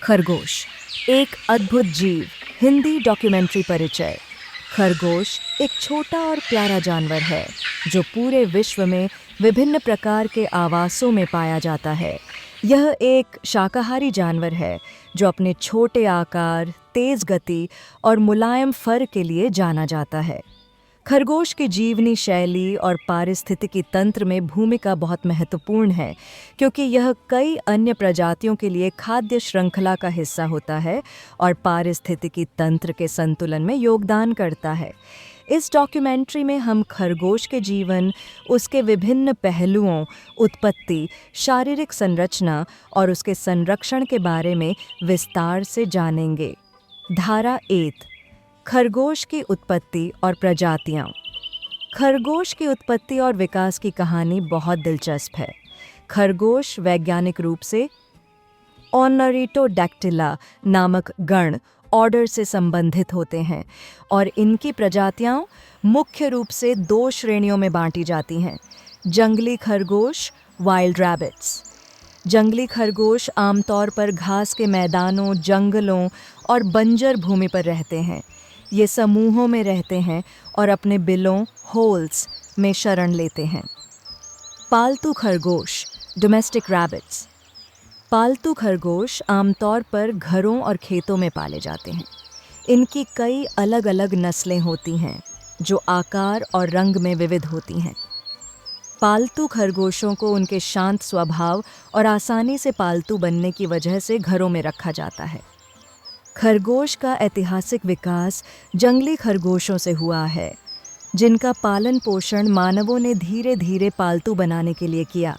खरगोश एक अद्भुत जीव। हिंदी डॉक्यूमेंट्री परिचय। खरगोश एक छोटा और प्यारा जानवर है जो पूरे विश्व में विभिन्न प्रकार के आवासों में पाया जाता है। यह एक शाकाहारी जानवर है जो अपने छोटे आकार, तेज गति और मुलायम फर के लिए जाना जाता है। खरगोश की जीवनी शैली और पारिस्थितिकी तंत्र में भूमिका बहुत महत्वपूर्ण है, क्योंकि यह कई अन्य प्रजातियों के लिए खाद्य श्रृंखला का हिस्सा होता है और पारिस्थितिकी तंत्र के संतुलन में योगदान करता है। इस डॉक्यूमेंट्री में हम खरगोश के जीवन, उसके विभिन्न पहलुओं, उत्पत्ति, शारीरिक संरचना और उसके संरक्षण के बारे में विस्तार से जानेंगे। धारा 1, खरगोश की उत्पत्ति और प्रजातियां। खरगोश की उत्पत्ति और विकास की कहानी बहुत दिलचस्प है। खरगोश वैज्ञानिक रूप से ओर्निटोडैक्टिला नामक गण ऑर्डर से संबंधित होते हैं और इनकी प्रजातियां मुख्य रूप से 2 श्रेणियों में बांटी जाती हैं। जंगली खरगोश, वाइल्ड रैबिट्स। जंगली खरगोश आमतौर पर घास के मैदानों, जंगलों और बंजर भूमि पर रहते हैं। ये समूहों में रहते हैं और अपने बिलों, होल्स में शरण लेते हैं। पालतू खरगोश, डोमेस्टिक रैबिट्स। पालतू खरगोश आमतौर पर घरों और खेतों में पाले जाते हैं। इनकी कई अलग अलग नस्लें होती हैं जो आकार और रंग में विविध होती हैं। पालतू खरगोशों को उनके शांत स्वभाव और आसानी से पालतू बनने की वजह से घरों में रखा जाता है। खरगोश का ऐतिहासिक विकास जंगली खरगोशों से हुआ है, जिनका पालन पोषण मानवों ने धीरे धीरे पालतू बनाने के लिए किया।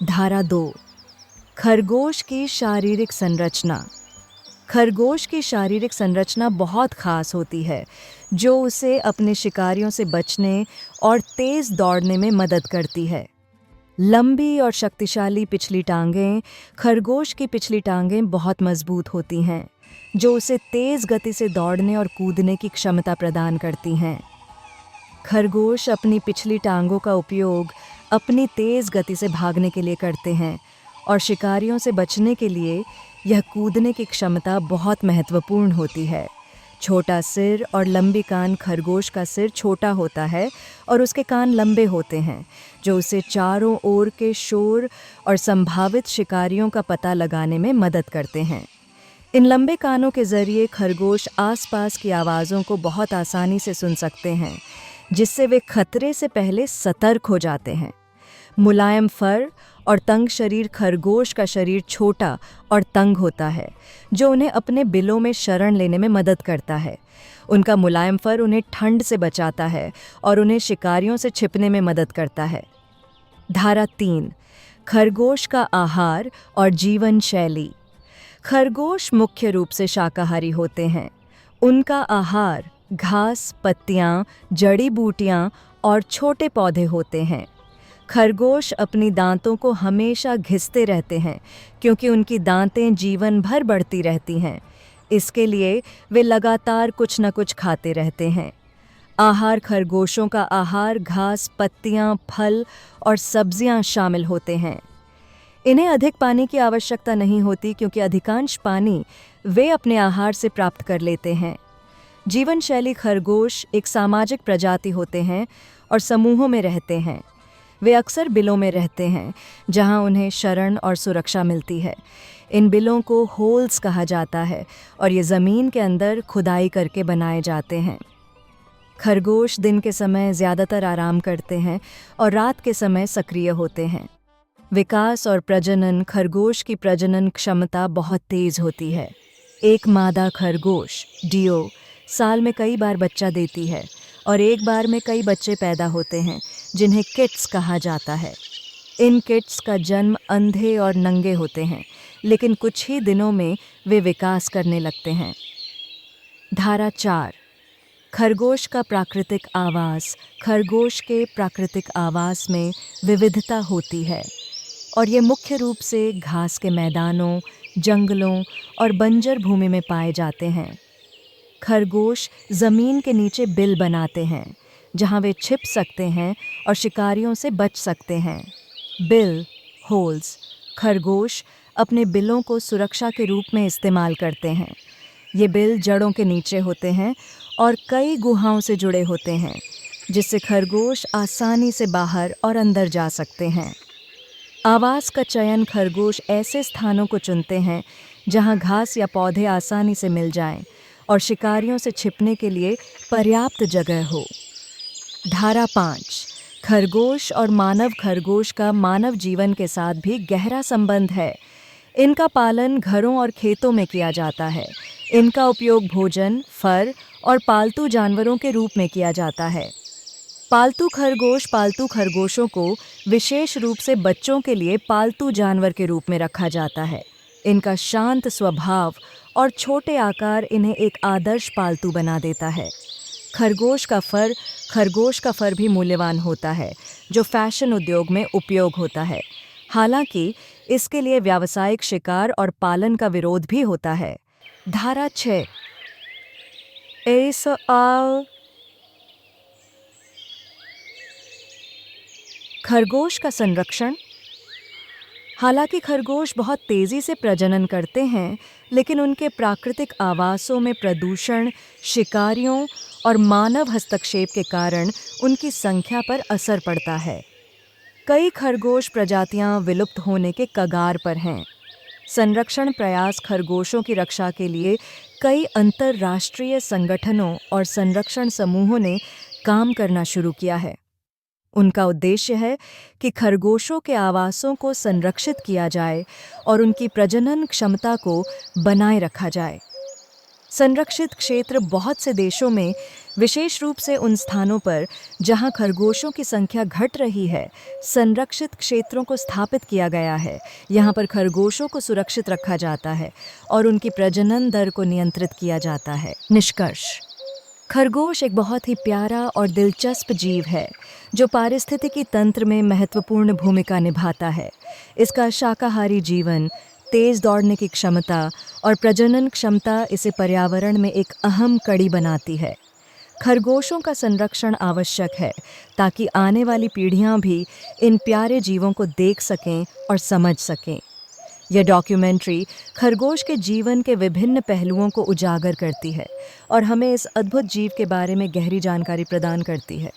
धारा 2, खरगोश की शारीरिक संरचना। खरगोश की शारीरिक संरचना बहुत खास होती है, जो उसे अपने शिकारियों से बचने और तेज दौड़ने में मदद करती है। लंबी और शक्तिशाली पिछली टांगें। खरगोश की पिछली टांगें बहुत मजबूत होती हैं, जो उसे तेज गति से दौड़ने और कूदने की क्षमता प्रदान करती हैं। खरगोश अपनी पिछली टांगों का उपयोग अपनी तेज गति से भागने के लिए करते हैं और शिकारियों से बचने के लिए यह कूदने की क्षमता बहुत महत्वपूर्ण होती है। छोटा सिर और लंबी कान। खरगोश का सिर छोटा होता है और उसके कान लंबे होते हैं, जो उसे चारों ओर के शोर और संभावित शिकारियों का पता लगाने में मदद करते हैं। इन लंबे कानों के जरिए खरगोश आसपास की आवाज़ों को बहुत आसानी से सुन सकते हैं, जिससे वे खतरे से पहले सतर्क हो जाते हैं। मुलायम फर और तंग शरीर। खरगोश का शरीर छोटा और तंग होता है, जो उन्हें अपने बिलों में शरण लेने में मदद करता है। उनका मुलायम फर उन्हें ठंड से बचाता है और उन्हें शिकारियों से छिपने में मदद करता है। धारा 3, खरगोश का आहार और जीवन शैली। खरगोश मुख्य रूप से शाकाहारी होते हैं। उनका आहार घास, पत्तियां, जड़ी बूटियां और छोटे पौधे होते हैं। खरगोश अपनी दांतों को हमेशा घिसते रहते हैं, क्योंकि उनकी दांतें जीवन भर बढ़ती रहती हैं। इसके वे लगातार कुछ न कुछ खाते रहते हैं। आहार। खरगोशों का आहार घास, पत्तियां, फल और सब्जियां शामिल होते हैं। इन्हें अधिक पानी की आवश्यकता नहीं होती, क्योंकि अधिकांश पानी वे अपने आहार से प्राप्त कर लेते हैं। जीवन शैली। खरगोश एक सामाजिक प्रजाति होते हैं और समूहों में रहते हैं। वे अक्सर बिलों में रहते हैं, जहां उन्हें शरण और सुरक्षा मिलती है। इन बिलों को होल्स कहा जाता है और ये ज़मीन के अंदर खुदाई करके बनाए जाते हैं। खरगोश दिन के समय ज़्यादातर आराम करते हैं और रात के समय सक्रिय होते हैं। विकास और प्रजनन। खरगोश की प्रजनन क्षमता बहुत तेज होती है। एक मादा खरगोश, डियो, साल में कई बार बच्चा देती है और एक बार में कई बच्चे पैदा होते हैं, जिन्हें किट्स कहा जाता है। इन किट्स का जन्म अंधे और नंगे होते हैं, लेकिन कुछ ही दिनों में वे विकास करने लगते हैं। धारा 4, खरगोश का प्राकृतिक आवास। खरगोश के प्राकृतिक आवास में विविधता होती है और ये मुख्य रूप से घास के मैदानों, जंगलों और बंजर भूमि में पाए जाते हैं। खरगोश ज़मीन के नीचे बिल बनाते हैं, जहां वे छिप सकते हैं और शिकारियों से बच सकते हैं। Bill, holes. खरगोश अपने बिलों को सुरक्षा के रूप में इस्तेमाल करते हैं। ये बिल जड़ों के नीचे होते हैं और कई गुहाओं से जुड़े होते हैं, जिससे खरगोश आसानी से बाहर और अंदर जा सकते हैं। आवास का चयन खरगोश ऐसे स्थानों को चुनते हैं जहां घास या पौधे आसानी से मिल जाएं और शिकारियों से छिपने के लिए पर्याप्त जगह हो। धारा 5। खरगोश और मानव खरगोश का मानव जीवन के साथ भी गहरा संबंध है। इनका पालन घरों और खेतों में किया जाता है। इनका उपयोग भोजन, फर और पालतू जानवरों के रूप में किया जाता है। पालतू खरगोशों को विशेष रूप से बच्चों के लिए पालतू जानवर के रूप में रखा जाता है। इनका शांत स्वभाव और छोटे आकार इन्हें एक आदर्श पालतू बना देता है। खरगोश का फर भी मूल्यवान होता है, जो फैशन उद्योग में उपयोग होता है। हालांकि इसके लिए व्यावसायिक शिकार और पालन का विरोध भी होता है। धारा 6। खरगोश का संरक्षण। हालांकि खरगोश बहुत तेज़ी से प्रजनन करते हैं, लेकिन उनके प्राकृतिक आवासों में प्रदूषण, शिकारियों और मानव हस्तक्षेप के कारण उनकी संख्या पर असर पड़ता है। कई खरगोश प्रजातियां विलुप्त होने के कगार पर हैं। संरक्षण प्रयास खरगोशों की रक्षा के लिए कई अंतर्राष्ट्रीय संगठनों और संरक्षण समूहों ने काम करना शुरू किया है। उनका उद्देश्य है कि खरगोशों के आवासों को संरक्षित किया जाए और उनकी प्रजनन क्षमता को बनाए रखा जाए। संरक्षित क्षेत्र बहुत से देशों में, विशेष रूप से उन स्थानों पर जहां खरगोशों की संख्या घट रही है, संरक्षित क्षेत्रों को स्थापित किया गया है। यहां पर खरगोशों को सुरक्षित रखा जाता है और उनकी प्रजनन दर को नियंत्रित किया जाता है। निष्कर्ष: खरगोश एक बहुत ही प्यारा और दिलचस्प जीव है जो पारिस्थितिकी तंत्र में महत्वपूर्ण भूमिका निभाता है। इसका शाकाहारी जीवन, तेज दौड़ने की क्षमता और प्रजनन क्षमता इसे पर्यावरण में एक अहम कड़ी बनाती है। खरगोशों का संरक्षण आवश्यक है ताकि आने वाली पीढ़ियां भी इन प्यारे जीवों को देख सकें और समझ सकें। यह डॉक्यूमेंट्री खरगोश के जीवन के विभिन्न पहलुओं को उजागर करती है और हमें इस अद्भुत जीव के बारे में गहरी जानकारी प्रदान करती है।